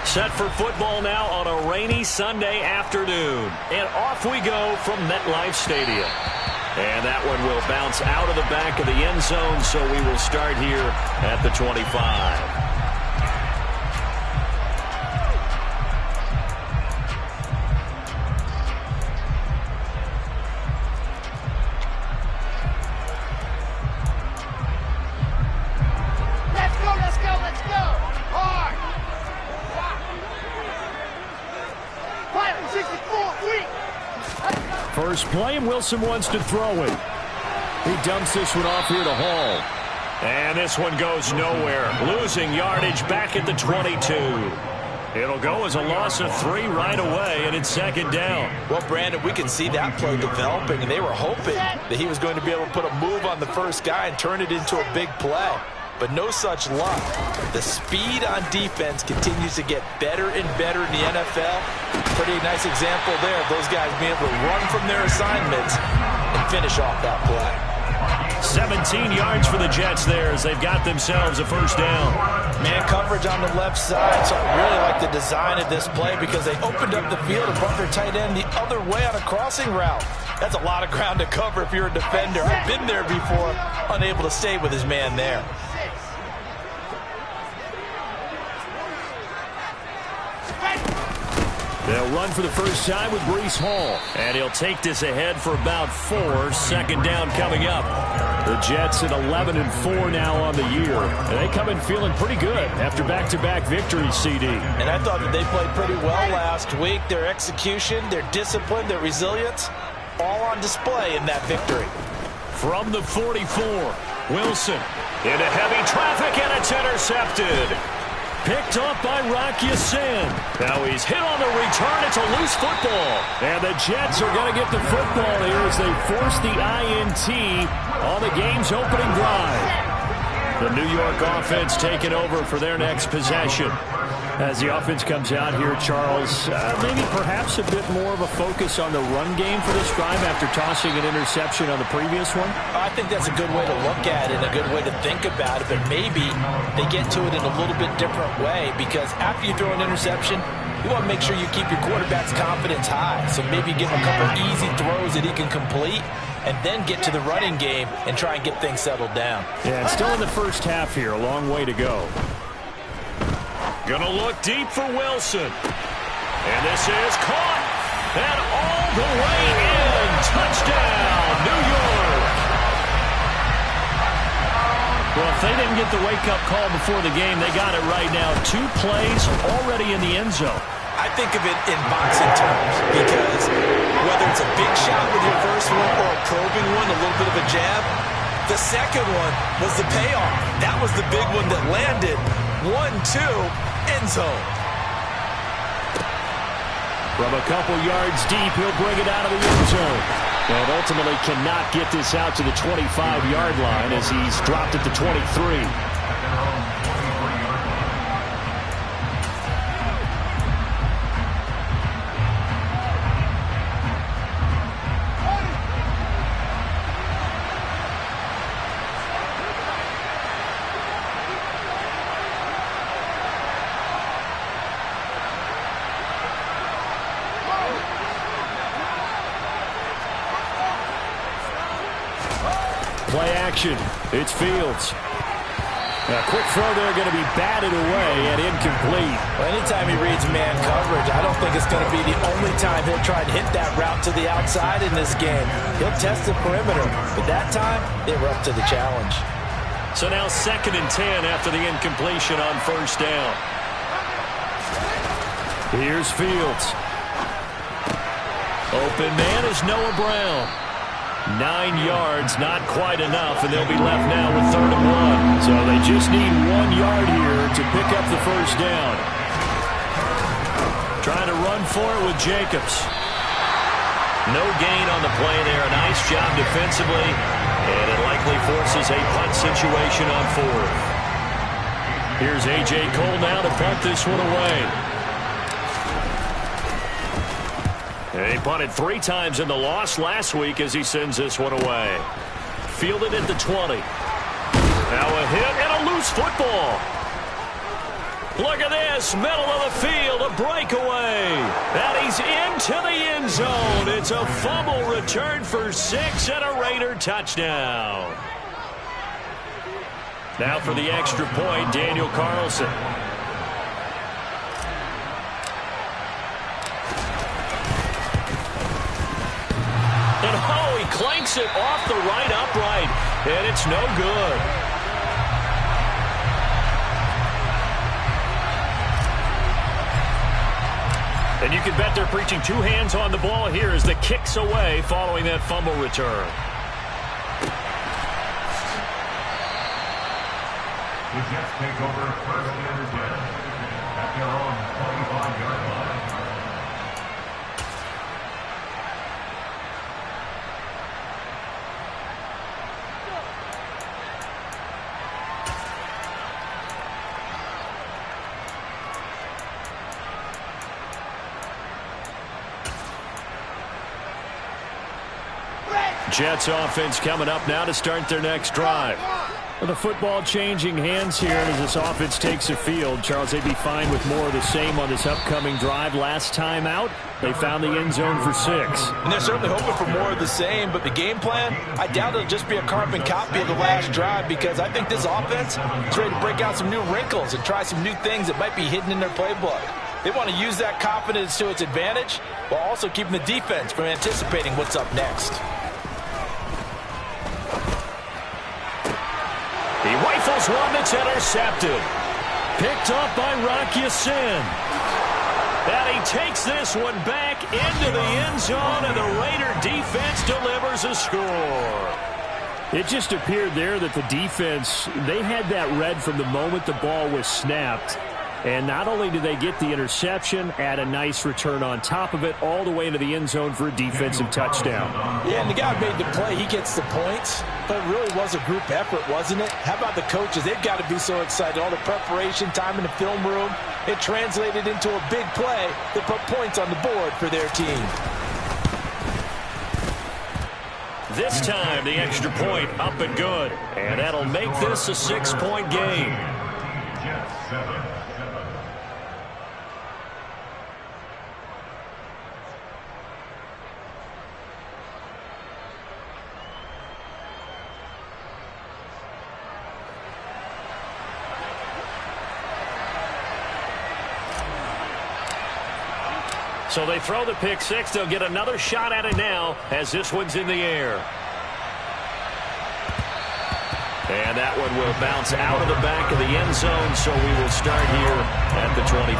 Set for football now on a rainy Sunday afternoon. And off we go from MetLife Stadium. And that one will bounce out of the back of the end zone, so we will start here at the 25. First play, and Wilson wants to throw it. He dumps this one off here to Hall. And this one goes nowhere. Losing yardage back at the 22. It'll go as a loss of 3 right away, and it's second down. Well, Brandon, we can see that play developing, and they were hoping that he was going to be able to put a move on the first guy and turn it into a big play. But no such luck. The speed on defense continues to get better and better in the NFL. Pretty nice example there of those guys being able to run from their assignments and finish off that play. 17 yards for the Jets there as they've got themselves a first down. Man coverage on the left side, so I really like the design of this play because they opened up the field and brought their tight end the other way on a crossing route. That's a lot of ground to cover if you're a defender. I've been there before, unable to stay with his man there. They'll run for the first time with Breece Hall. And he'll take this ahead for about 4. Second down coming up. The Jets at 11-4 now on the year. And they come in feeling pretty good after back-to-back victories, CD. And I thought that they played pretty well last week. Their execution, their discipline, their resilience, all on display in that victory. From the 44, Wilson into heavy traffic, and it's intercepted. Picked off by Rock Ya-Sin. Now he's hit on the return. It's a loose football. And the Jets are going to get the football here as they force the INT on the game's opening drive. The New York offense taking over for their next possession. As the offense comes out here, Charles, maybe perhaps a bit more of a focus on the run game for this drive after tossing an interception on the previous one? I think that's a good way to look at it, a good way to think about it, but maybe they get to it in a little bit different way because after you throw an interception, you want to make sure you keep your quarterback's confidence high. So maybe give him a couple easy throws that he can complete and then get to the running game and try and get things settled down. Yeah, and still in the first half here, a long way to go. Gonna look deep for Wilson. And this is caught. And all the way in. Touchdown, New York. Well, if they didn't get the wake-up call before the game, they got it right now. 2 plays already in the end zone. I think of it in boxing terms because whether it's a big shot with your first one or a probing one, a little bit of a jab, the second one was the payoff. That was the big one that landed. 1-2, end zone. From a couple yards deep, he'll bring it out of the end zone. And ultimately cannot get this out to the 25-yard line as he's dropped at the 23. Play action. It's Fields. A quick throw there going to be batted away and incomplete. Well, anytime he reads man coverage, I don't think it's going to be the only time he'll try to hit that route to the outside in this game. He'll test the perimeter, but that time they were up to the challenge. So now 2nd and 10 after the incompletion on first down. Here's Fields. Open man is Noah Brown. 9 yards, not quite enough, and they'll be left now with 3rd and 1. So they just need 1 yard here to pick up the first down. Trying to run for it with Jacobs. No gain on the play there. A nice job defensively, and it likely forces a punt situation on 4th. Here's A.J. Cole now to punt this one away. He punted 3 times in the loss last week as he sends this one away. Fielded at the 20. Now a hit and a loose football. Look at this, middle of the field, a breakaway. And he's into the end zone. It's a fumble return for 6 and a Raider touchdown. Now for the extra point, Daniel Carlson. And oh, he clanks it off the right upright, and it's no good. And you can bet they're preaching 2 hands on the ball here as the kick's away following that fumble return. The Jets take over 1st and 10 at their own 25-yard line. Jets offense coming up now to start their next drive. Well, the football changing hands here as this offense takes the field. Charles, they'd be fine with more of the same on this upcoming drive. Last time out, they found the end zone for 6. And they're certainly hoping for more of the same, but the game plan, I doubt it'll just be a carbon copy of the last drive because I think this offense is ready to break out some new wrinkles and try some new things that might be hidden in their playbook. They want to use that confidence to its advantage while also keeping the defense from anticipating what's up next. He rifles one that's intercepted. Picked up by Rock Ya-Sin. And he takes this one back into the end zone, and the Raider defense delivers a score. It just appeared there that the defense, they had that read from the moment the ball was snapped. And not only did they get the interception, add a nice return on top of it, all the way into the end zone for a defensive touchdown. Yeah, and the guy made the play. He gets the points, but it really was a group effort, wasn't it? How about the coaches? They've got to be so excited. All the preparation time in the film room, it translated into a big play that put points on the board for their team. This time, the extra point up and good. And that'll make this a 6-point game. Jets 7. So they throw the pick 6. They'll get another shot at it now as this one's in the air. And that one will bounce out of the back of the end zone, so we will start here at the 25.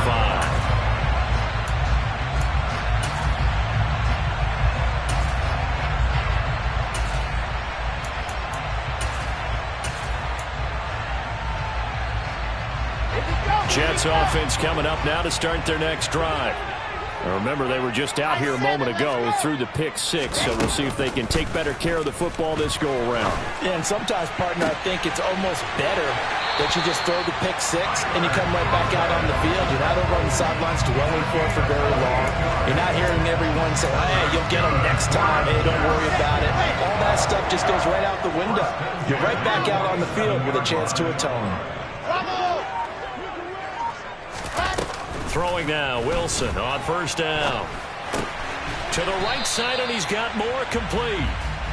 Jets offense coming up now to start their next drive. Now remember, they were just out here a moment ago through the pick 6, so we'll see if they can take better care of the football this go-around. Yeah, and sometimes, partner, I think it's almost better that you just throw the pick 6 and you come right back out on the field. You're not over on the sidelines dwelling for very long. You're not hearing everyone say, hey, you'll get them next time. Hey, don't worry about it. All that stuff just goes right out the window. You're right back out on the field with a chance to atone. Throwing now, Wilson on first down. To the right side, and he's got more complete.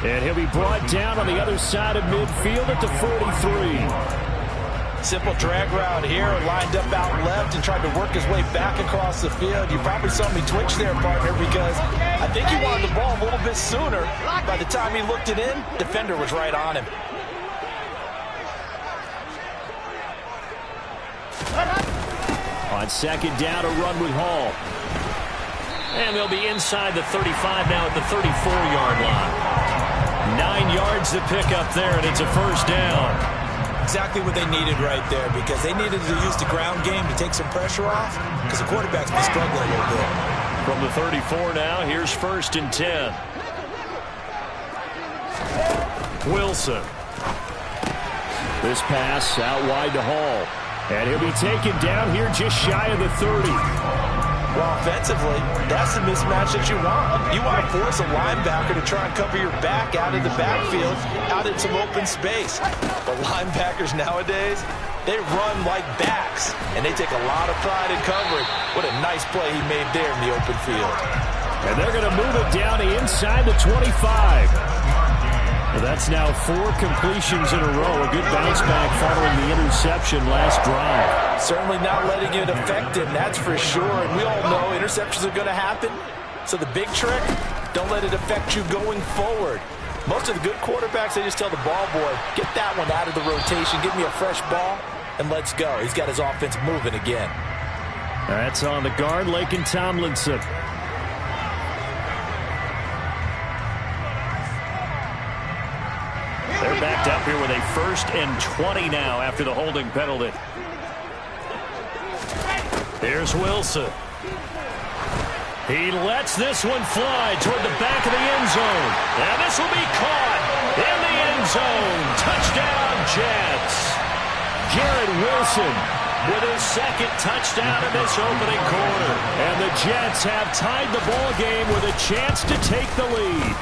And he'll be brought down on the other side of midfield at the 43. Simple drag route here, lined up out left and tried to work his way back across the field. You probably saw me twitch there, partner, because I think he wanted the ball a little bit sooner. By the time he looked it in, defender was right on him. On second down, a run with Hall. And they'll be inside the 35 now at the 34-yard line. 9 yards to pick up there, and it's a first down. Exactly what they needed right there, because they needed to use the ground game to take some pressure off, because the quarterback's been struggling a little bit. From the 34 now, here's 1st and 10. Wilson. This pass out wide to Hall. And he'll be taken down here just shy of the 30. Well, offensively, that's the mismatch that you want. You want to force a linebacker to try and cover your back out of the backfield, out in some open space. But linebackers nowadays, They run like backs, and they take a lot of pride in covering. What a nice play he made there in the open field. And they're going to move it down to inside the 25. Well, that's now 4 completions in a row. A good bounce back following the interception last drive. Certainly not letting it affect him, that's for sure. And we all know interceptions are going to happen. So the big trick, don't let it affect you going forward. Most of the good quarterbacks, they just tell the ball boy, get that one out of the rotation, give me a fresh ball, and let's go. He's got his offense moving again. That's on the guard, Laken Tomlinson. They're backed up here with a 1st and 20 now after the holding penalty. Here's Wilson. He lets this one fly toward the back of the end zone. And this will be caught in the end zone. Touchdown, Jets. Garrett Wilson with his 2nd touchdown in this opening quarter. And the Jets have tied the ball game with a chance to take the lead.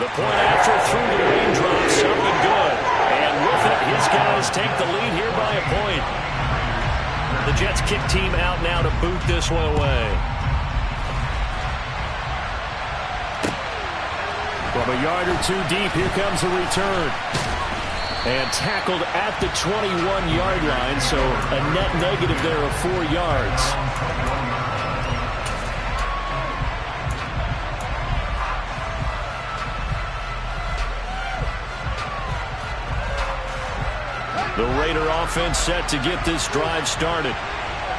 The point after through the raindrops, something good. And with it, his guys take the lead here by a point. The Jets kick team out now to boot this one away. From a yard or 2 deep, here comes a return. And tackled at the 21-yard line, so a net negative there of 4 yards. The Raider offense set to get this drive started.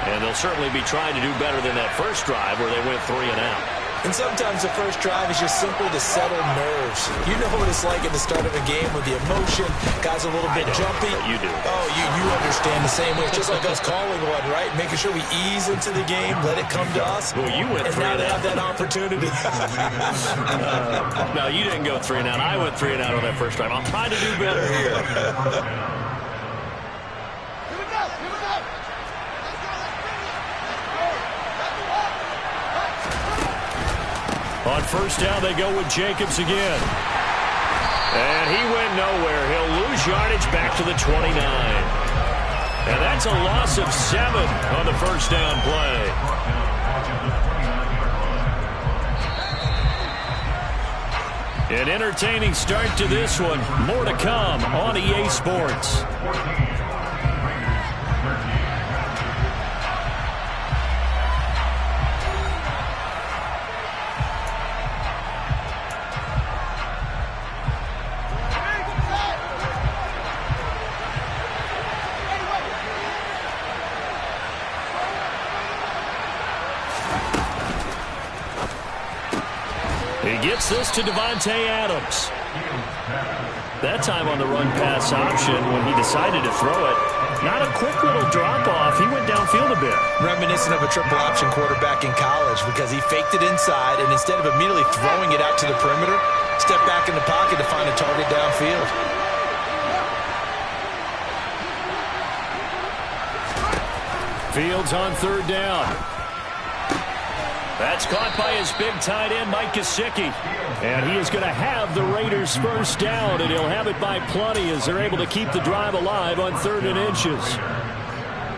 And they'll certainly be trying to do better than that first drive where they went 3 and out. And sometimes the first drive is just simply to settle nerves. You know what it's like at the start of a game with the emotion. Guys are a little bit jumpy. You do. Oh, you understand the same way. It's just like us calling one, right? Making sure we ease into the game, let it come to us. Well, you went 3 and now and they out. have that opportunity. No, you didn't go 3 and out. I went 3 and out on that first drive. I'll try to do better here. On first down, they go with Jacobs again. And he went nowhere. He'll lose yardage back to the 29. And that's a loss of 7 on the first down play. An entertaining start to this one. More to come on EA Sports. He gets this to Davante Adams. That time on the run-pass option when he decided to throw it. Not a quick little drop-off. He went downfield a bit. Reminiscent of a triple-option quarterback in college because he faked it inside, and instead of immediately throwing it out to the perimeter, stepped back in the pocket to find a target downfield. Fields on third down. That's caught by his big tight end, Mike Gesicki. And he is going to have the Raiders first down, and he'll have it by plenty as they're able to keep the drive alive on 3rd and inches.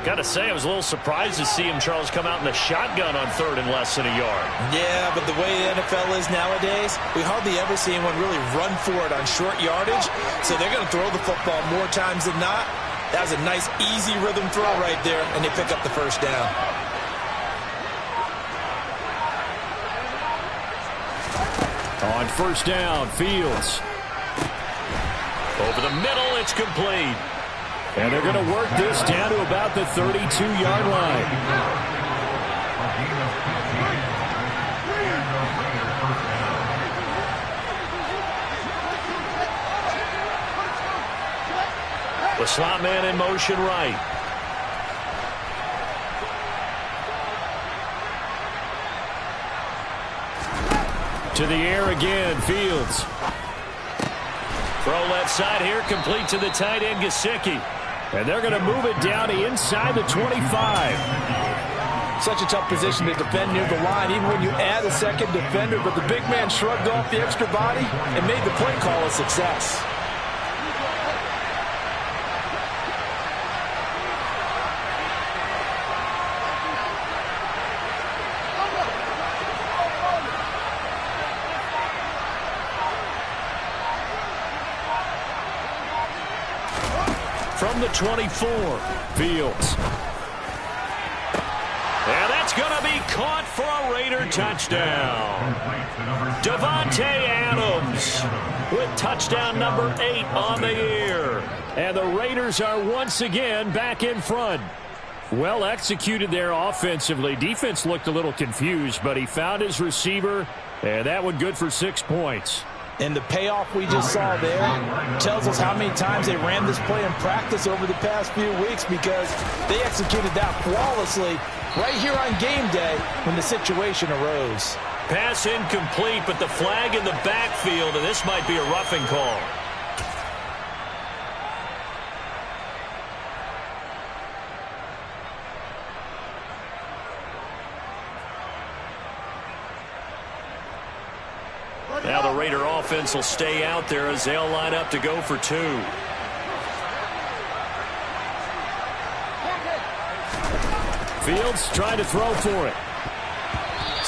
Got to say, I was a little surprised to see him, Charles, come out in the shotgun on 3rd and less than a yard. Yeah, but the way the NFL is nowadays, we hardly ever see anyone really run for it on short yardage. So they're going to throw the football more times than not. That was a nice, easy rhythm throw right there, and they pick up the first down. On first down, Fields. Over the middle, it's complete. And they're going to work this down to about the 32-yard line. The slot man in motion right. To the air again, Fields. Throw left side here, complete to the tight end, Gesicki. And they're going to move it down to inside the 25. Such a tough position to defend near the line, even when you add a second defender. But the big man shrugged off the extra body and made the play call a success. from the 24. Fields. And that's going to be caught for a Raider touchdown. Davante Adams with touchdown number 8 on the year. And the Raiders are once again back in front. Well executed there offensively. Defense looked a little confused, but he found his receiver, and that one good for 6 points. And the payoff we just saw there tells us how many times they ran this play in practice over the past few weeks, because they executed that flawlessly right here on game day when the situation arose. Pass incomplete, but the flag in the backfield, and this might be a roughing call. Now the Raider offense will stay out there as they'll line up to go for 2. Fields trying to throw for it.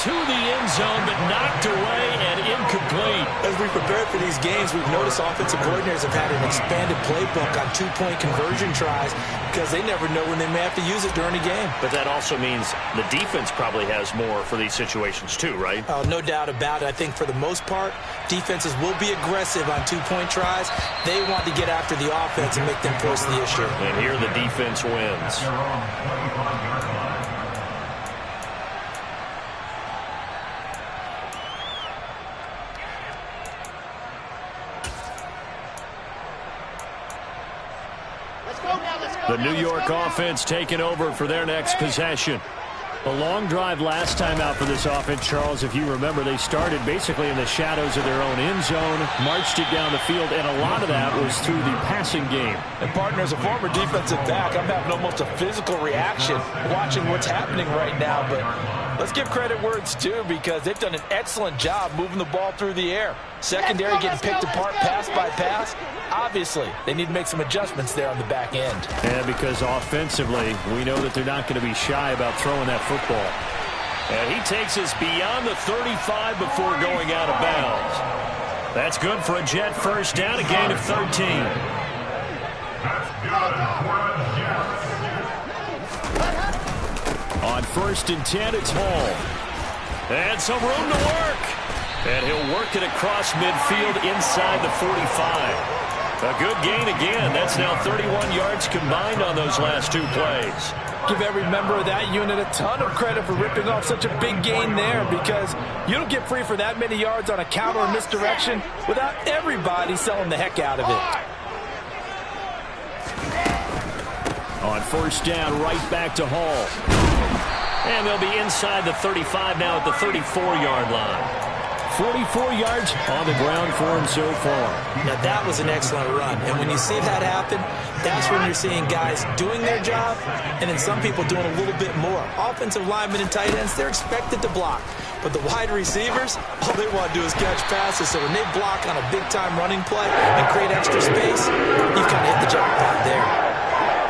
To the end zone, but knocked away and incomplete. As we prepare for these games, we've noticed offensive coordinators have had an expanded playbook on 2-point conversion tries because they never know when they may have to use it during a game. But that also means the defense probably has more for these situations too, right? No doubt about it. I think for the most part, defenses will be aggressive on 2-point tries. They want to get after the offense and make them force the issue. And here the defense wins. The New York offense taking over for their next possession. A long drive last time out for this offense, Charles. If you remember, they started basically in the shadows of their own end zone, marched it down the field, and a lot of that was through the passing game. And partner, as a former defensive back, I'm having almost a physical reaction watching what's happening right now. But let's give credit where it's due, because they've done an excellent job moving the ball through the air. Secondary getting picked apart pass by pass. Obviously, they need to make some adjustments there on the back end. And because offensively, we know that they're not going to be shy about throwing that football. And he takes us beyond the 35 before going out of bounds. That's good for a Jet first down, a gain of 13. On 1st and 10, it's Hall. And some room to work. And he'll work it across midfield inside the 45. A good gain again. That's now 31 yards combined on those last 2 plays. Give every member of that unit a ton of credit for ripping off such a big gain there, because you don't get free for that many yards on a counter or misdirection without everybody selling the heck out of it. On 1st down, right back to Hall. And they'll be inside the 35 now at the 34-yard line. 44 yards on the ground for him so far. Now that was an excellent run, and when you see that happen, that's when you're seeing guys doing their job, and then some people doing a little bit more. Offensive linemen and tight ends, they're expected to block, but the wide receivers, all they want to do is catch passes. So when they block on a big-time running play and create extra space, you've kind of hit the jackpot there.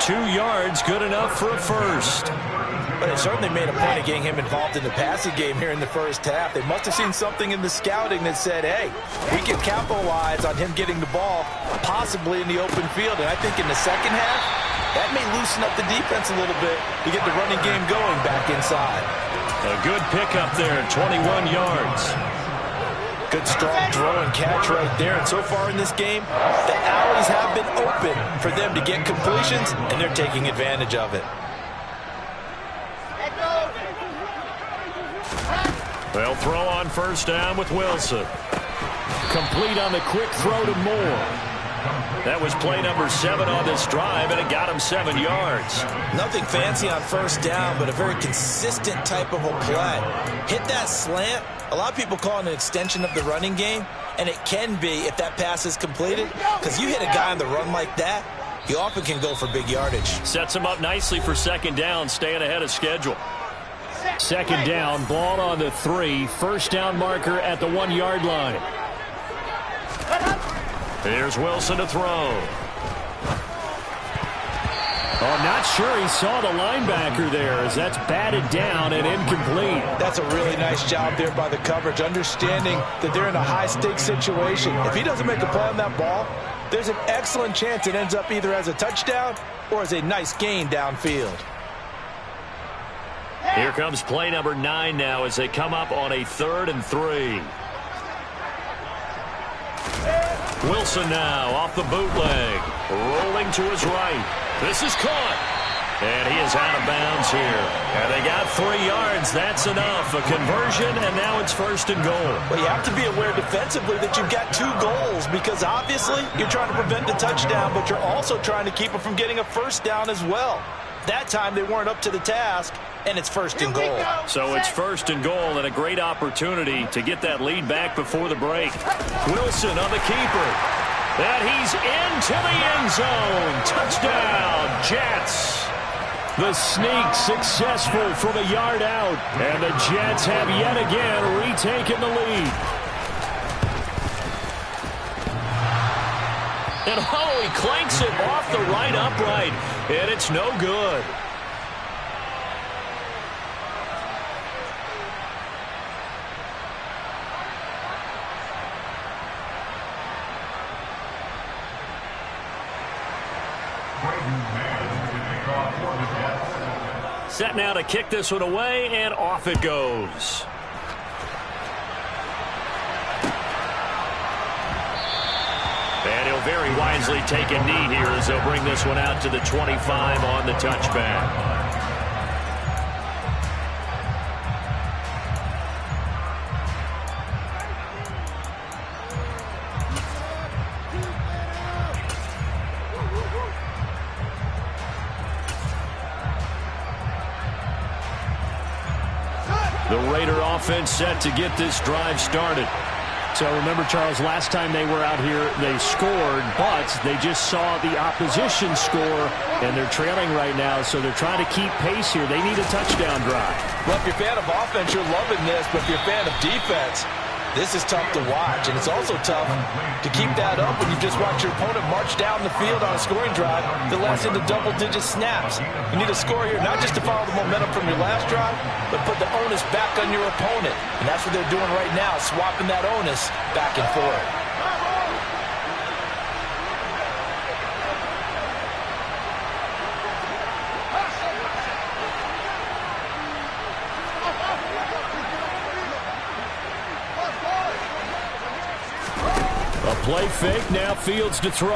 2 yards, good enough for a first. But it certainly made a point of getting him involved in the passing game here in the first half. They must have seen something in the scouting that said, hey, we can capitalize on him getting the ball, possibly in the open field. And I think in the second half, that may loosen up the defense a little bit to get the running game going back inside. A good pickup there, 21 yards. Good strong throw and catch right there. And so far in this game, the alleys have been open for them to get completions, and they're taking advantage of it. They'll throw on 1st down with Wilson. Complete on the quick throw to Moore. That was play number 7 on this drive, and it got him 7 yards. Nothing fancy on 1st down, but a very consistent type of a play. Hit that slant. A lot of people call it an extension of the running game, and it can be if that pass is completed, because you hit a guy on the run like that, he often can go for big yardage. Sets him up nicely for 2nd down, staying ahead of schedule. 2nd down, ball on the 3. 1st down marker at the 1-yard line. Here's Wilson to throw. Oh, I'm not sure he saw the linebacker there, as that's batted down and incomplete. That's a really nice job there by the coverage, understanding that they're in a high-stakes situation. If he doesn't make a play on that ball, there's an excellent chance it ends up either as a touchdown or as a nice gain downfield. Here comes play number 9 now as they come up on a 3rd and 3. Wilson now off the bootleg. Rolling to his right. This is caught. And he is out of bounds here. And they got 3 yards. That's enough. A conversion, and now it's 1st and goal. Well, you have to be aware defensively that you've got 2 goals because obviously you're trying to prevent the touchdown, but you're also trying to keep it from getting a 1st down as well. That time they weren't up to the task, and it's 1st and goal. So it's 1st and goal and a great opportunity to get that lead back before the break. Wilson on the keeper. And he's into the end zone. Touchdown, Jets. The sneak successful from a yard out. And the Jets have yet again retaken the lead. And he clanks it off the right upright. And it's no good. Set now to kick this one away, and off it goes. And he'll very wisely take a knee here as they'll bring this one out to the 25 on the touchback. The Raider offense set to get this drive started. So remember, Charles, last time they were out here, they scored, but they just saw the opposition score, and they're trailing right now, so they're trying to keep pace here. They need a touchdown drive. Well, if you're a fan of offense, you're loving this, but if you're a fan of defense, this is tough to watch, and it's also tough to keep that up when you just watch your opponent march down the field on a scoring drive that lasts into double-digit snaps. You need a score here, not just to follow the momentum from your last drive, but put the onus back on your opponent. And that's what they're doing right now, swapping that onus back and forth. Play fake, now Fields to throw.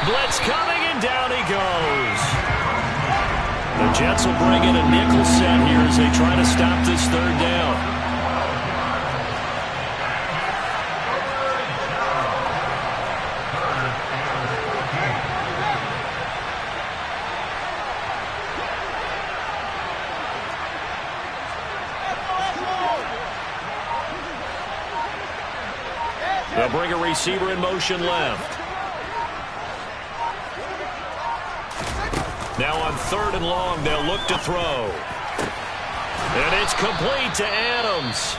Blitz coming, and down he goes. The Jets will bring in a nickel set here as they try to stop this 3rd down. They'll bring a receiver in motion left. Now on 3rd and long, they'll look to throw. And it's complete to Adams.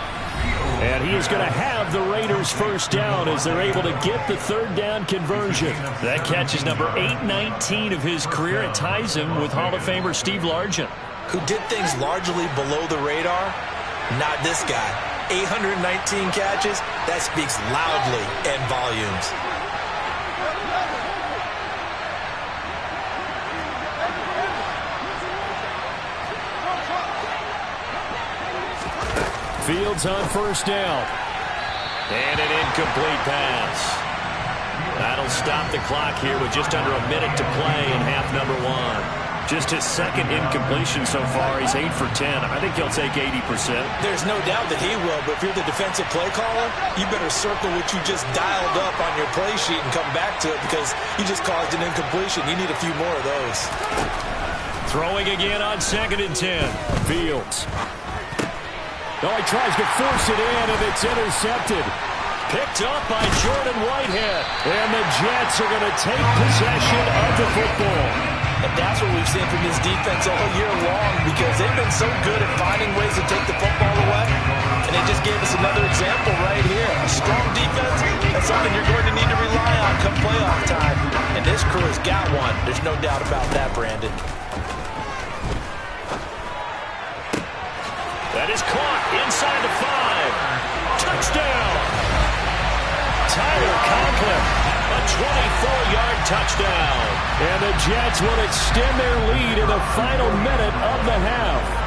And he is going to have the Raiders 1st down as they're able to get the 3rd down conversion. That catch is number 819 of his career. It ties him with Hall of Famer Steve Largent, who did things largely below the radar. Not this guy. 819 catches, that speaks loudly in volumes. Fields on 1st down. And an incomplete pass. That'll stop the clock here with just under a minute to play in half number 1. Just his 2nd incompletion so far. He's 8 for 10. I think he'll take 80%. There's no doubt that he will, but if you're the defensive play caller, you better circle what you just dialed up on your play sheet and come back to it because you just caused an incompletion. You need a few more of those. Throwing again on 2nd and 10. Fields. Oh, he tries to force it in, and it's intercepted. Picked up by Jordan Whitehead. And the Jets are going to take possession of the football. And that's what we've seen from this defense all year long because they've been so good at finding ways to take the football away. And they just gave us another example right here. A strong defense, that's something you're going to need to rely on come playoff time. And this crew has got one. There's no doubt about that, Brandon. That is caught inside the 5. Touchdown! Tyler Conklin. A 24-yard touchdown. And the Jets will extend their lead in the final minute of the half.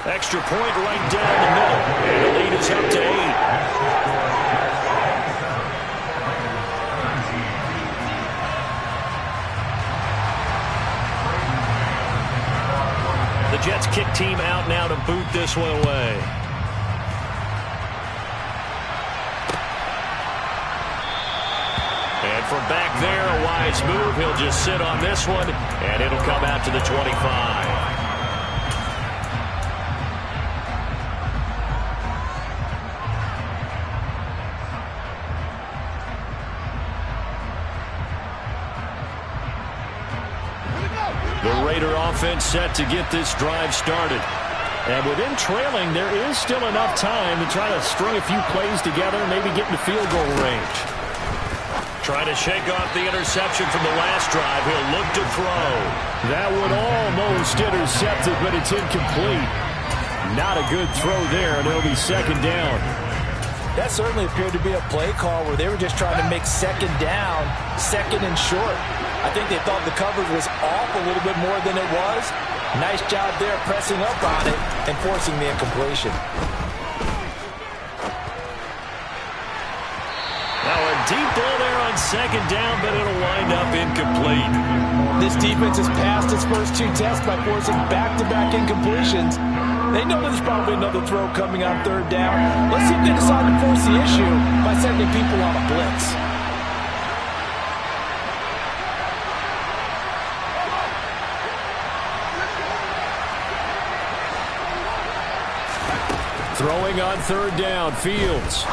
Extra point right down the middle. And the lead is up to 8. The Jets kick team out now to boot this one away. And from back there, a wise move. He'll just sit on this one, and it'll come out to the 25. The Raider offense set to get this drive started. And with them trailing, there is still enough time to try to string a few plays together, maybe get into field goal range. Trying to shake off the interception from the last drive. He'll look to throw. That would almost intercept it, but it's incomplete. Not a good throw there, and it'll be second down. That certainly appeared to be a play call where they were just trying to make second down, second and short. I think they thought the coverage was off a little bit more than it was. Nice job there pressing up on it and forcing the incompletion. Now a deep ball there on second down, but it'll wind up incomplete. This defense has passed its first two tests by forcing back-to-back incompletions. They know there's probably another throw coming on third down. Let's see if they decide to force the issue by sending people on a blitz. Throwing on third down, Fields.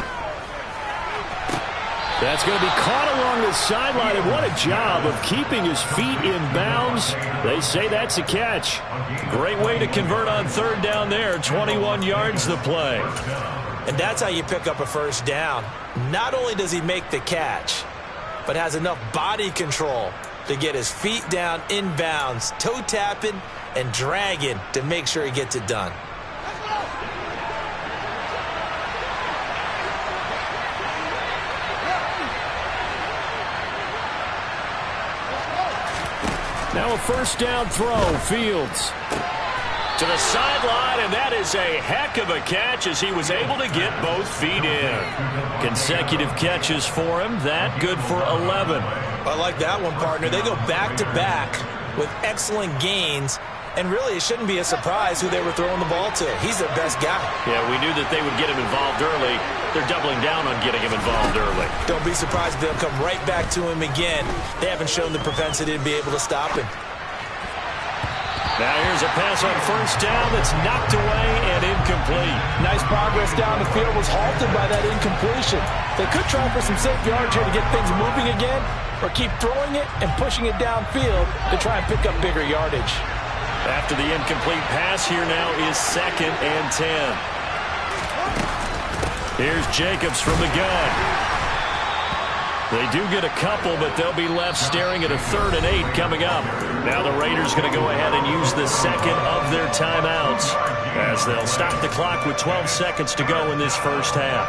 That's going to be caught along the sideline, and what a job of keeping his feet in bounds. They say that's a catch. Great way to convert on third down there. 21 yards the play. And that's how you pick up a first down. Not only does he make the catch, but has enough body control to get his feet down in bounds, toe tapping and dragging to make sure he gets it done. Now a first down throw, Fields. To the sideline, and that is a heck of a catch as he was able to get both feet in. Consecutive catches for him. That good for 11. I like that one, partner. They go back-to-back with excellent gains, and really it shouldn't be a surprise who they were throwing the ball to. He's their best guy. Yeah, we knew that they would get him involved early. They're doubling down on getting him involved early. Don't be surprised if they'll come right back to him again. They haven't shown the propensity to be able to stop him. Now here's a pass on first down that's knocked away and incomplete. Nice progress down the field, was halted by that incompletion. They could try for some safe yards here to get things moving again, or keep throwing it and pushing it downfield to try and pick up bigger yardage. After the incomplete pass, here now is 2nd and 10. Here's Jacobs from the gun. They do get a couple, but they'll be left staring at a 3rd and 8 coming up. Now the Raiders going to go ahead and use the second of their timeouts as they'll stop the clock with 12 seconds to go in this first half.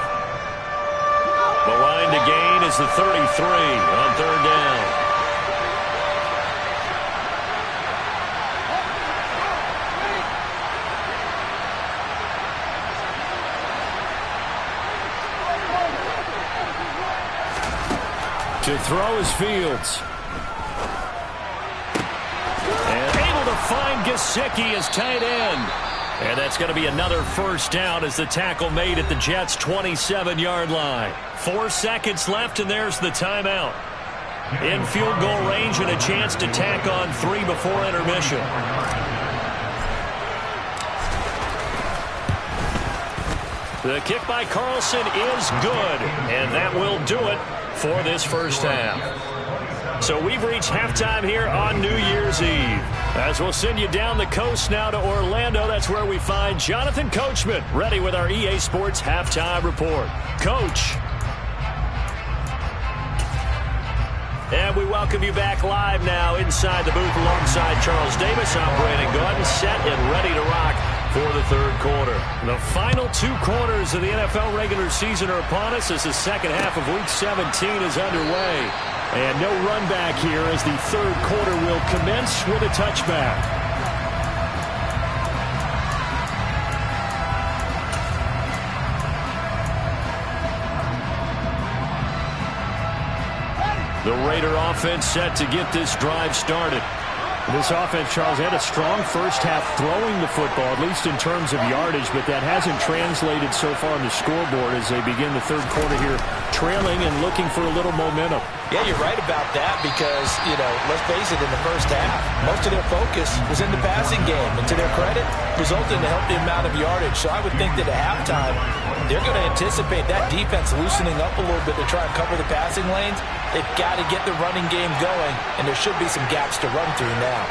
The line to gain is the 33 on third down. To throw is Fields. And able to find Gesicki as tight end. And that's going to be another first down as the tackle made at the Jets' 27-yard line. 4 seconds left, and there's the timeout. In field goal range and a chance to tack on 3 before intermission. The kick by Carlson is good, and that will do it for this first half. So we've reached halftime here on New Year's Eve. As we'll send you down the coast now to Orlando, that's where we find Jonathan Coachman, ready with our EA Sports Halftime Report. Coach. And we welcome you back live now inside the booth alongside Charles Davis. I'm Brandon Gaudin, set and ready to rock for the third quarter. The final 2 quarters of the NFL regular season are upon us as the second half of Week 17 is underway. And no run back here as the third quarter will commence with a touchback. The Raider offense set to get this drive started. This offense, Charles, had a strong first half throwing the football, at least in terms of yardage, but that hasn't translated so far on the scoreboard as they begin the third quarter here, trailing and looking for a little momentum. Yeah, you're right about that because, let's face it, in the first half, most of their focus was in the passing game. And to their credit, resulted in a healthy amount of yardage. So I would think that at halftime, they're going to anticipate that defense loosening up a little bit to try and cover the passing lanes. They've got to get the running game going, and there should be some gaps to run through now.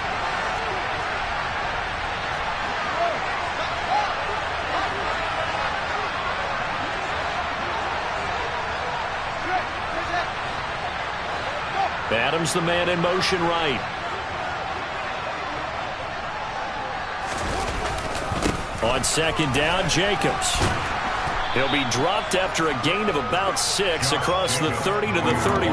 Adams the man in motion right. On second down, Jacobs. He'll be dropped after a gain of about 6 across the 30 to the 31.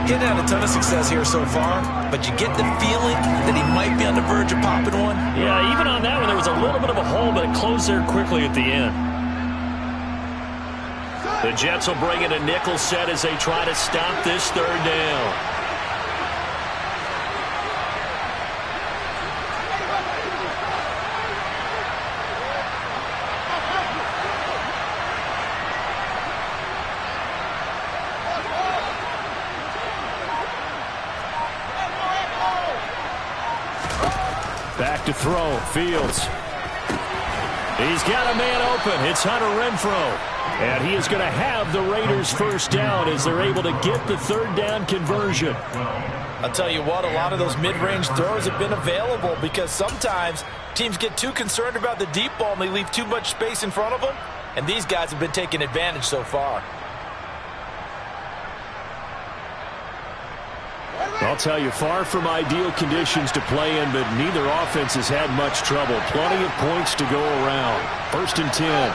He hasn't had a ton of success here so far, but you get the feeling that he might be on the verge of popping one. Yeah, even on that one, there was a little bit of a hole, but it closed there quickly at the end. The Jets will bring in a nickel set as they try to stop this third down. Back to throw, Fields. He's got a man open. It's Hunter Renfrow. And he is going to have the Raiders first down as they're able to get the third down conversion. I'll tell you what, a lot of those mid-range throws have been available because sometimes teams get too concerned about the deep ball and they leave too much space in front of them. And these guys have been taking advantage so far. I'll tell you, far from ideal conditions to play in, but neither offense has had much trouble. Plenty of points to go around. 1st and 10.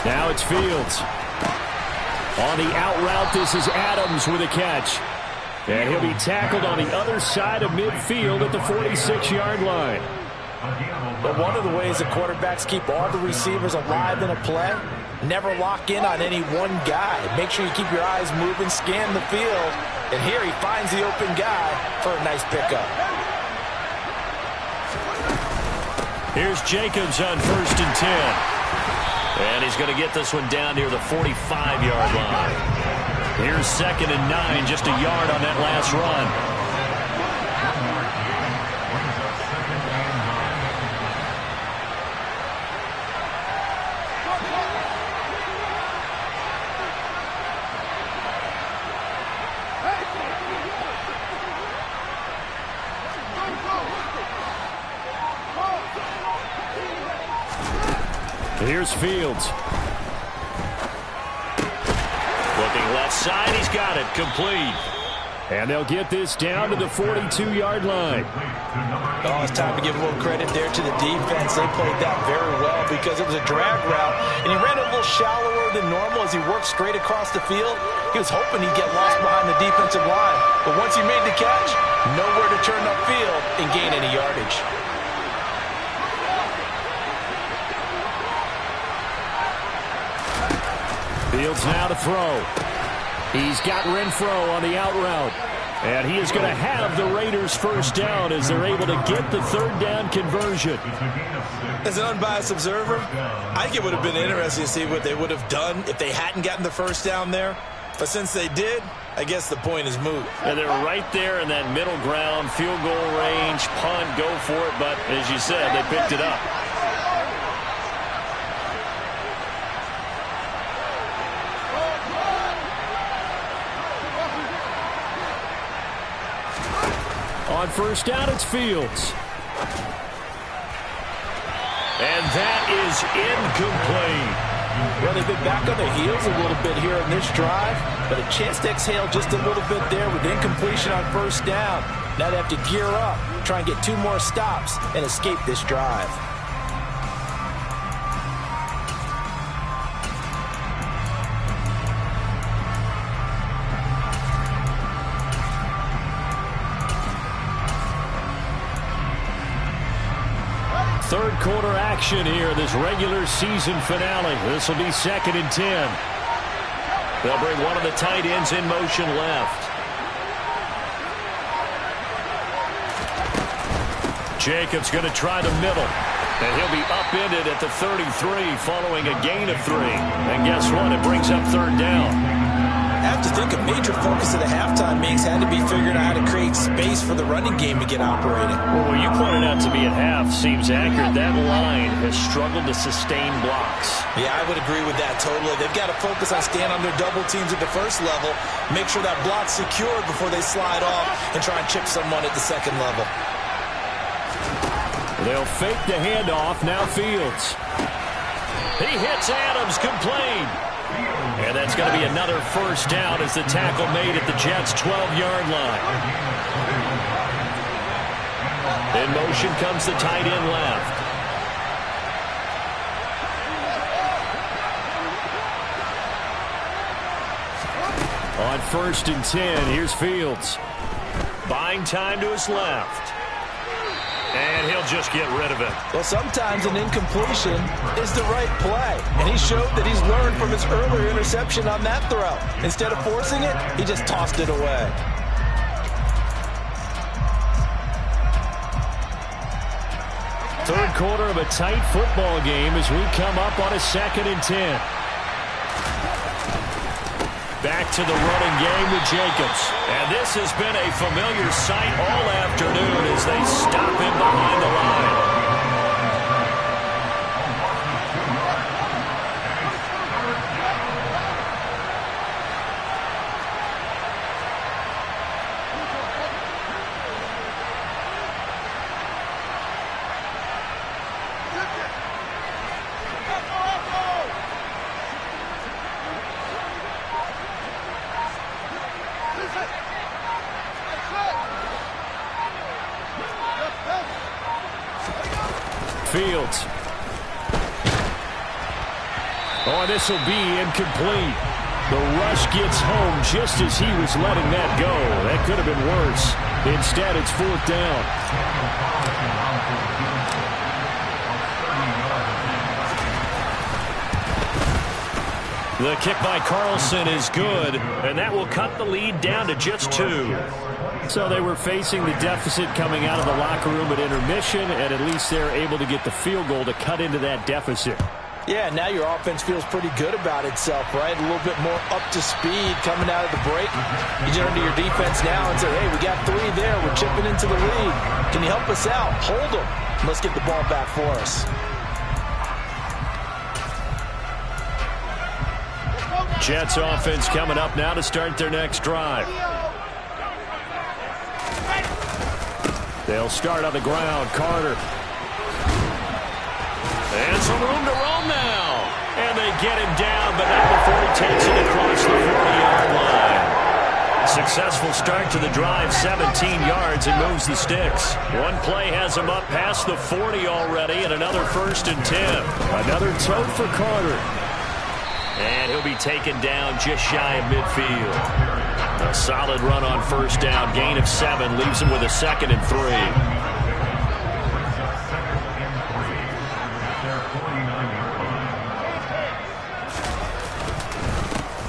Now it's Fields. On the out route, this is Adams with a catch. And he'll be tackled on the other side of midfield at the 46-yard line. But one of the ways the quarterbacks keep all the receivers alive in a play, never lock in on any one guy. Make sure you keep your eyes moving, scan the field. And here he finds the open guy for a nice pickup. Here's Jacobs on 1st and 10. And he's going to get this one down near the 45-yard line. Here's 2nd and 9, just a yard on that last run. Here's Fields. Looking left side, he's got it, complete. And they'll get this down to the 42-yard line. Oh, it's time to give a little credit there to the defense. They played that very well because it was a drag route, and he ran a little shallower than normal as he worked straight across the field. He was hoping he'd get lost behind the defensive line, but once he made the catch, nowhere to turn upfield and gain any yardage. Fields now to throw. He's got Renfrow on the out route. And he is going to have the Raiders first down as they're able to get the third down conversion. As an unbiased observer, I think it would have been interesting to see what they would have done if they hadn't gotten the first down there. But since they did, I guess the point is moot. And they're right there in that middle ground, field goal range, punt, go for it. But as you said, they picked it up. On first down, it's Fields. And that is incomplete. Well, they've been back on their heels a little bit here in this drive, but a chance to exhale just a little bit there with incompletion on first down. Now they have to gear up, try and get 2 more stops, and escape this drive. Third quarter action here, this regular season finale. This will be 2nd and 10. They'll bring one of the tight ends in motion left. Jacobs going to try the middle. And he'll be upended at the 33 following a gain of 3. And guess what? It brings up 3rd down. I have to think a major focus of the halftime meetings had to be figuring out how to create space for the running game to get operating. Well, what you pointed out to me at half seems accurate. That line has struggled to sustain blocks. Yeah, I would agree with that totally. They've got to focus on staying on their double teams at the first level, make sure that block's secured before they slide off and try and chip someone at the second level. They'll fake the handoff. Now Fields. He hits Adams, complete. And that's going to be another first down as the tackle made at the Jets' 12-yard line. In motion comes the tight end left. On 1st and 10, here's Fields. Buying time to his left. And he'll just get rid of it. Well, sometimes an incompletion is the right play. And he showed that he's learned from his earlier interception on that throw. Instead of forcing it, he just tossed it away. Third quarter of a tight football game as we come up on a 2nd and 10. Back to the running game with Jacobs. And this has been a familiar sight all afternoon as they stop him behind the line. Fields. Oh, this will be incomplete. The rush gets home just as he was letting that go. That could have been worse. Instead, it's 4th down. The kick by Carlson is good, and that will cut the lead down to just 2. So they were facing the deficit coming out of the locker room at intermission, and at least they're able to get the field goal to cut into that deficit. Yeah, now your offense feels pretty good about itself, right? A little bit more up to speed coming out of the break. You turn to your defense now and say, hey, we got 3 there. We're chipping into the lead. Can you help us out? Hold them. Let's get the ball back for us. Jets offense coming up now to start their next drive. They'll start on the ground. Carter. And some room to roam now. And they get him down, but not before he takes it across the 40-yard line. Successful start to the drive, 17 yards, and moves the sticks. One play has him up past the 40 already, and another 1st and 10. Another tote for Carter. And he'll be taken down just shy of midfield. A solid run on first down. Gain of 7 leaves him with a 2nd and 3.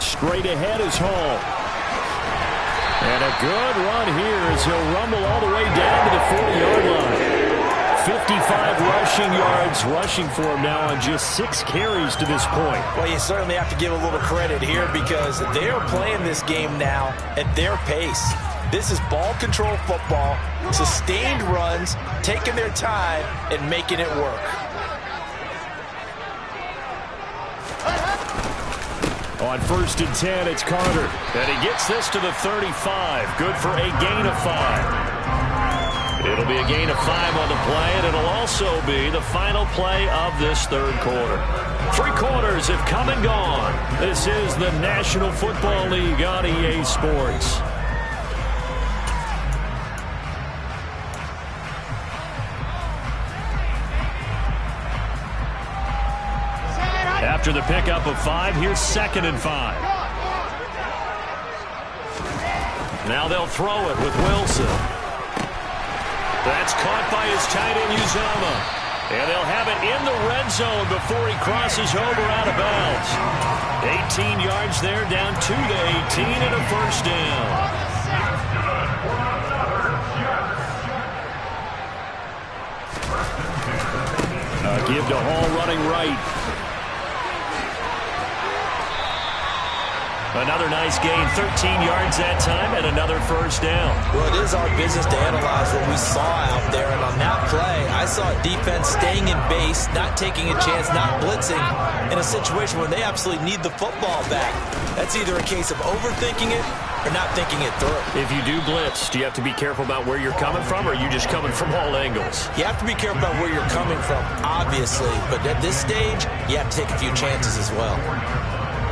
Straight ahead is Hall. And a good run here as he'll rumble all the way down to the 40-yard line. 55 rushing yards rushing for him now on just 6 carries to this point. Well, you certainly have to give a little credit here because they are playing this game now at their pace. This is ball control football, sustained runs, taking their time and making it work. On 1st and 10, it's Carter. And he gets this to the 35. Good for a gain of 5. It'll be a gain of 5 on the play, and it'll also be the final play of this third quarter. 3 quarters have come and gone. This is the National Football League on EA Sports. After the pickup of 5, here's 2nd and 5. Now they'll throw it with Wilson. That's caught by his tight end, Uzomah. And they'll have it in the red zone before he crosses over out of bounds. 18 yards there, down to the 18 and a first down. Give to Hall running right. Another nice gain, 13 yards that time, and another first down. Well, it is our business to analyze what we saw out there, and on that play, I saw a defense staying in base, not taking a chance, not blitzing, in a situation where they absolutely need the football back. That's either a case of overthinking it or not thinking it through. If you do blitz, do you have to be careful about where you're coming from, or are you just coming from all angles? You have to be careful about where you're coming from, obviously, but at this stage, you have to take a few chances as well.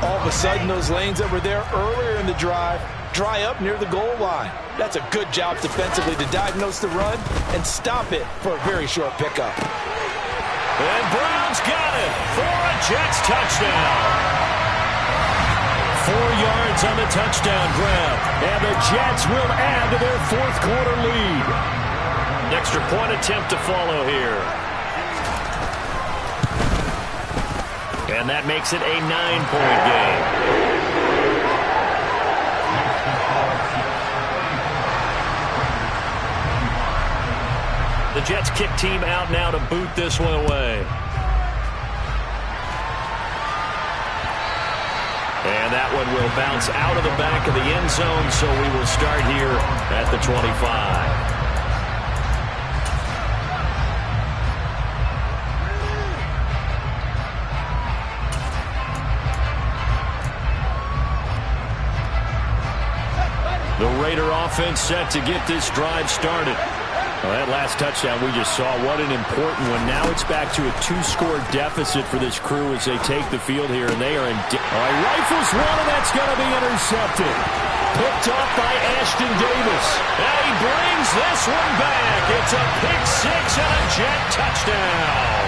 All of a sudden, those lanes that were there earlier in the drive dry up near the goal line. That's a good job defensively to diagnose the run and stop it for a very short pickup. And Brown's got it for a Jets touchdown. 4 yards on the touchdown grab, and the Jets will add to their fourth quarter lead. Extra point attempt to follow here. And that makes it a 9-point game. The Jets kick team out now to boot this one away. And that one will bounce out of the back of the end zone, so we will start here at the 25. The Raider offense set to get this drive started. Well, that last touchdown we just saw, what an important one. Now it's back to a 2-score deficit for this crew as they take the field here, and they are in. Rifles one, and that's going to be intercepted. Picked off by Ashton Davis. And he brings this one back. It's a pick 6 and a Jet touchdown.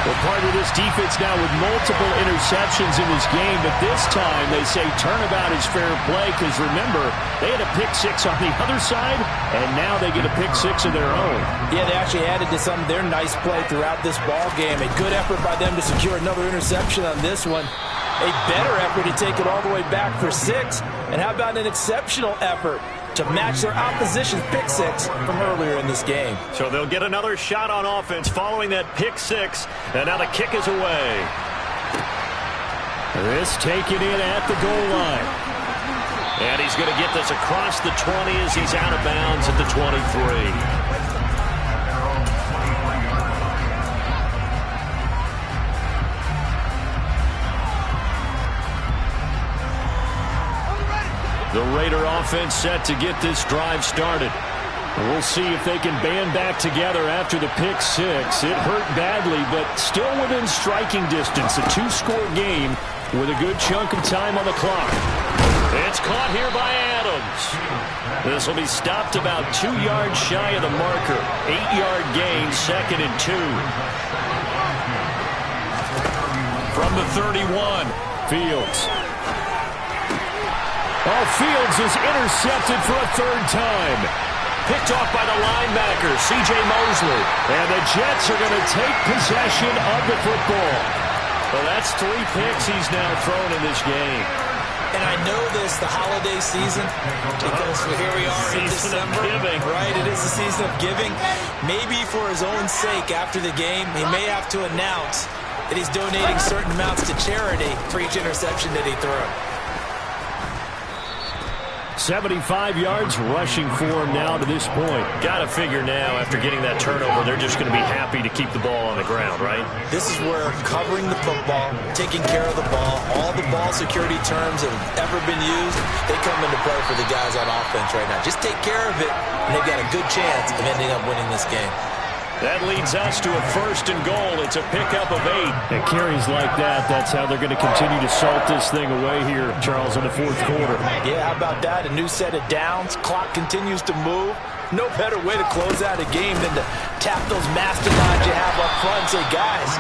Well, part of this defense now with multiple interceptions in this game, but this time they say turnabout is fair play because, remember, they had a pick 6 on the other side, and now they get a pick 6 of their own. Yeah, they actually added to some of their nice play throughout this ball game. A good effort by them to secure another interception on this one. A better effort to take it all the way back for 6. And how about an exceptional effort to match their opposition's pick 6 from earlier in this game. So they'll get another shot on offense following that pick 6, and now the kick is away. This taken in at the goal line. And he's going to get this across the 20 as he's out of bounds at the 23. The Raider offense set to get this drive started. We'll see if they can band back together after the pick 6. It hurt badly, but still within striking distance. A 2-score game with a good chunk of time on the clock. It's caught here by Adams. This will be stopped about 2 yards shy of the marker. 8-yard gain, 2nd and 2. From the 31, Fields. Oh, Fields is intercepted for a 3rd time. Picked off by the linebacker, C.J. Mosley. And the Jets are going to take possession of the football. Well, that's 3 picks he's now thrown in this game. And I know this, the holiday season, because here we are in December. Right, it is the season of giving. Maybe for his own sake after the game, he may have to announce that he's donating certain amounts to charity for each interception that he threw. 75 yards rushing for him now to this point. Got to figure now, after getting that turnover, they're just going to be happy to keep the ball on the ground, right? This is where covering the football, taking care of the ball, all the ball security terms that have ever been used, they come into play for the guys on offense right now. Just take care of it, and they've got a good chance of ending up winning this game. That leads us to a 1st and goal. It's a pickup of 8. At carries like that, that's how they're going to continue to salt this thing away here, Charles, in the 4th quarter. Yeah, how about that? A new set of downs. Clock continues to move. No better way to close out a game than to tap those mastodons you have up front and say, guys,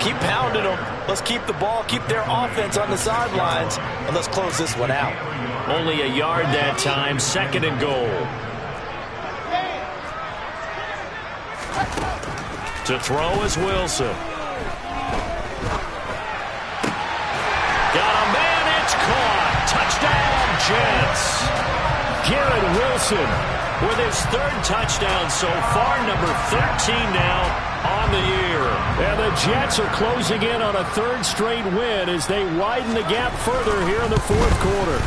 keep pounding them. Let's keep the ball, keep their offense on the sidelines, and let's close this one out. Only a yard that time, 2nd and goal. To throw is Wilson. Got a man, it's caught. Touchdown, Jets. Garrett Wilson with his 3rd touchdown so far, number 13 now on the year. And the Jets are closing in on a 3rd straight win as they widen the gap further here in the 4th quarter.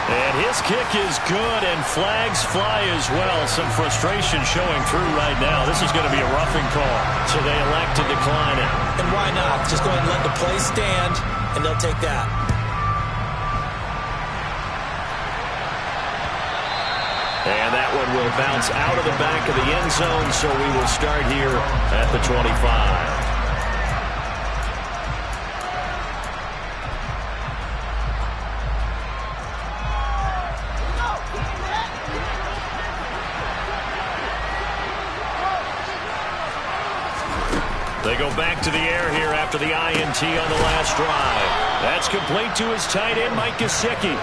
And his kick is good, and flags fly as well. Some frustration showing through right now. This is going to be a roughing call, so they elect to decline it. And why not? Just go ahead and let the play stand, and they'll take that. And that one will bounce out of the back of the end zone, so we will start here at the 25. They go back to the air here after the INT on the last drive. That's complete to his tight end, Mike Gesicki.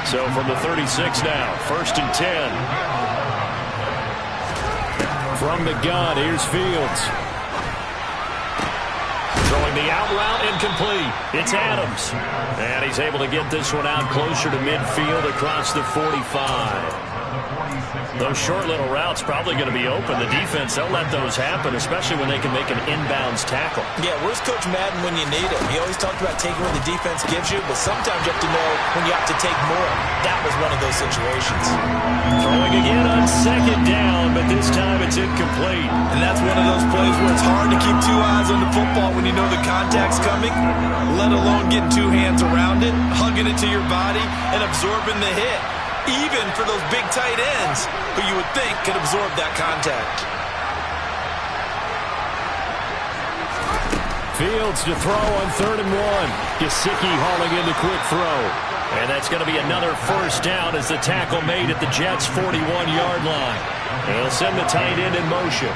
So from the 36 now, 1st and 10. From the gun, here's Fields. Throwing the out route, incomplete. It's Adams. And he's able to get this one out closer to midfield across the 45. Those short little routes probably going to be open. The defense, they'll let those happen, especially when they can make an inbounds tackle. Yeah, where's Coach Madden when you need him? He always talked about taking what the defense gives you, but sometimes you have to know when you have to take more. That was one of those situations. Throwing again on 2nd down, but this time it's incomplete. And that's one of those plays where it's hard to keep 2 eyes on the football when you know the contact's coming, let alone getting 2 hands around it, hugging it to your body, and absorbing the hit. Even for those big tight ends who you would think could absorb that contact. Fields to throw on 3rd and 1. Gesicki hauling in the quick throw. And that's going to be another 1st down as the tackle made at the Jets' 41-yard line. They'll send the tight end in motion.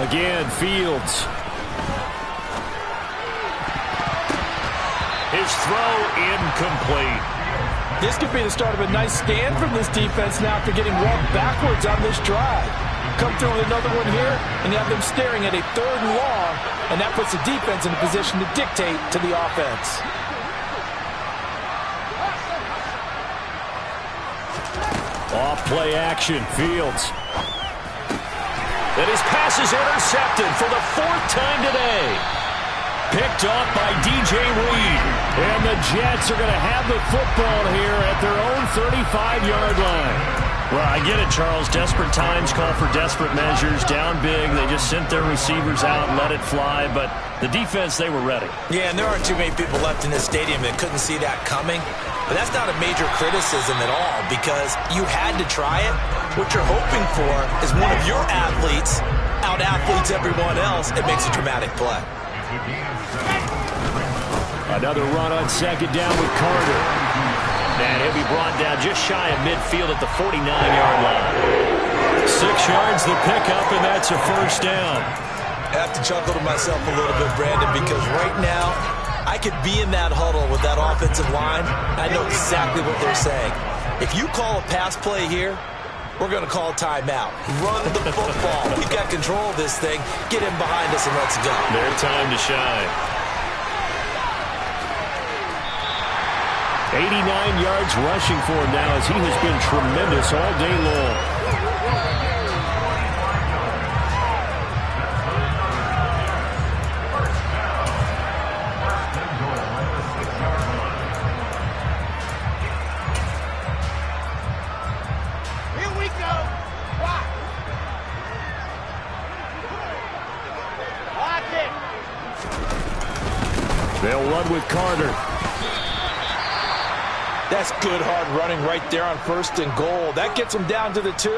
Again, Fields. His throw incomplete. This could be the start of a nice stand from this defense now after getting walked backwards on this drive. Come through with another one here, and you have them staring at a 3rd and long, and that puts the defense in a position to dictate to the offense. Off play action, Fields. And his pass is intercepted for the 4th time today. Picked off by DJ Reed. And the Jets are going to have the football here at their own 35-yard line. Well, I get it, Charles. Desperate times call for desperate measures. Down big. They just sent their receivers out and let it fly. But the defense, they were ready. Yeah, and there aren't too many people left in this stadium that couldn't see that coming. But that's not a major criticism at all because you had to try it. What you're hoping for is one of your athletes out-athletes everyone else and makes a dramatic play. Another run on 2nd down with Carter. And he'll be brought down just shy of midfield at the 49-yard line. 6 yards the pickup, and that's a 1st down. I have to chuckle to myself a little bit, Brandon, because right now I could be in that huddle with that offensive line. I know exactly what they're saying. If you call a pass play here, we're going to call a timeout. Run the football. We've got control of this thing. Get him behind us and let's go. Their time to shine. 89 yards rushing for him now as he has been tremendous all day long. They'll run with Carter. That's good hard running right there on 1st and goal. That gets them down to the 2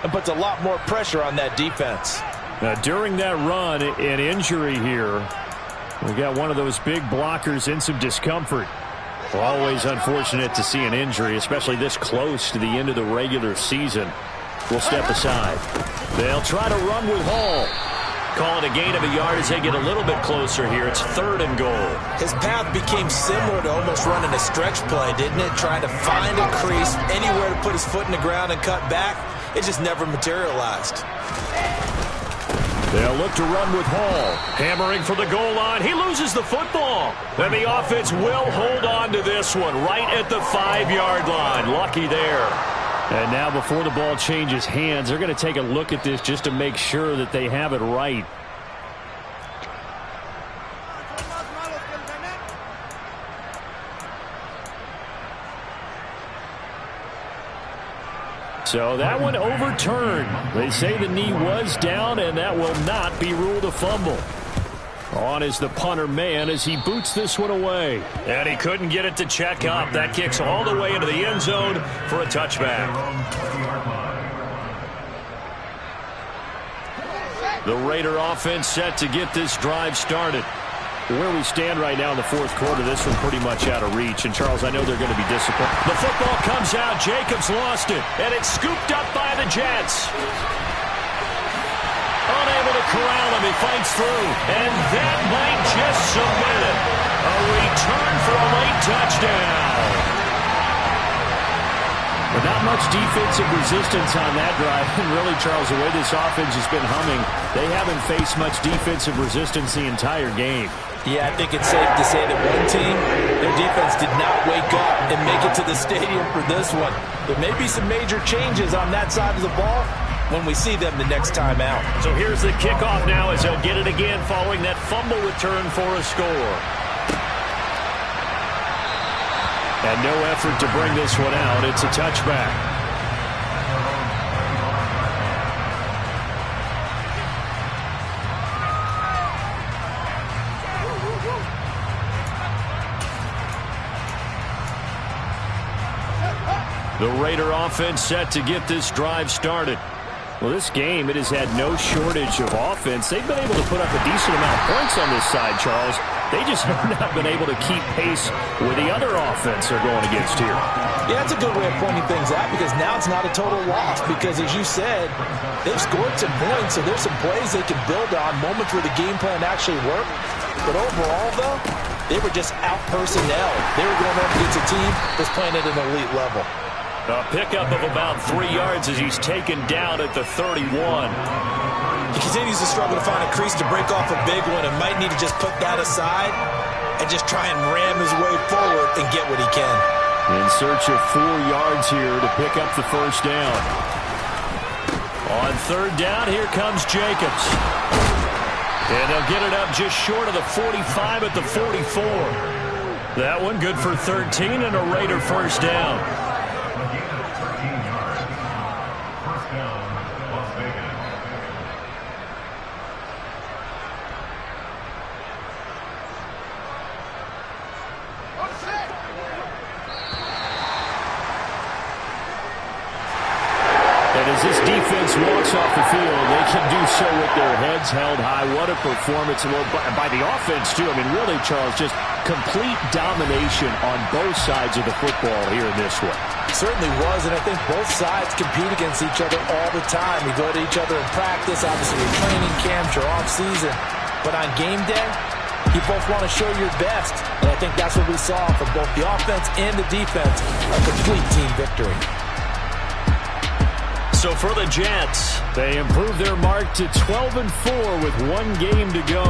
and puts a lot more pressure on that defense. Now, during that run, an injury here. We got one of those big blockers in some discomfort. Always unfortunate to see an injury, especially this close to the end of the regular season. We'll step aside. They'll try to run with Hall. Call it a gain of a yard as they get a little bit closer here. It's 3rd and goal. His path became similar to almost running a stretch play, didn't it? Trying to find a crease, anywhere to put his foot in the ground and cut back. It just never materialized. They'll look to run with Hall. Hammering for the goal line. He loses the football. And the offense will hold on to this one right at the 5-yard line. Lucky there. And now before the ball changes hands, they're going to take a look at this just to make sure that they have it right. So that one overturned. They say the knee was down, and that will not be ruled a fumble. On is the punter man as he boots this one away. And he couldn't get it to check up. That kicks all the way into the end zone for a touchback. The Raider offense set to get this drive started. Where we stand right now in the 4th quarter, this one pretty much out of reach. And, Charles, I know they're going to be disappointed. The football comes out. Jacobs lost it. And it's scooped up by the Jets. Unable to corral him. He fights through. And that might just submit it. A return for a late touchdown. But not much defensive resistance on that drive. And really, Charles, the way this offense has been humming, they haven't faced much defensive resistance the entire game. Yeah, I think it's safe to say that one team, their defense did not wake up and make it to the stadium for this one. There may be some major changes on that side of the ball when we see them the next time out. So here's the kickoff now as they'll get it again following that fumble return for a score. And no effort to bring this one out. It's a touchback. The Raider offense set to get this drive started. Well, this game, it has had no shortage of offense. They've been able to put up a decent amount of points on this side, Charles. They just have not been able to keep pace with the other offense they're going against here. Yeah, that's a good way of pointing things out because now it's not a total loss because, as you said, they've scored some points, so there's some plays they can build on, moments where the game plan actually worked. But overall, though, they were just out-personnel. They were going up against a team that's playing at an elite level. A pickup of about 3 yards as he's taken down at the 31. He continues to struggle to find a crease to break off a big one and might need to just put that aside and just try and ram his way forward and get what he can. In search of 4 yards here to pick up the first down. On 3rd down, here comes Jacobs. And they'll get it up just short of the 45 at the 44. That one good for 13 and a Raider first down. As this defense walks off the field, they can do so with their heads held high. What a performance by the offense, too. I mean, really, Charles, just complete domination on both sides of the football here in this one. Certainly was, and I think both sides compete against each other all the time. We go to each other in practice, obviously your training camps, your off-season. But on game day, you both want to show your best. And I think that's what we saw from both the offense and the defense, a complete team victory. So for the Jets, they improve their mark to 12-4 with 1 game to go.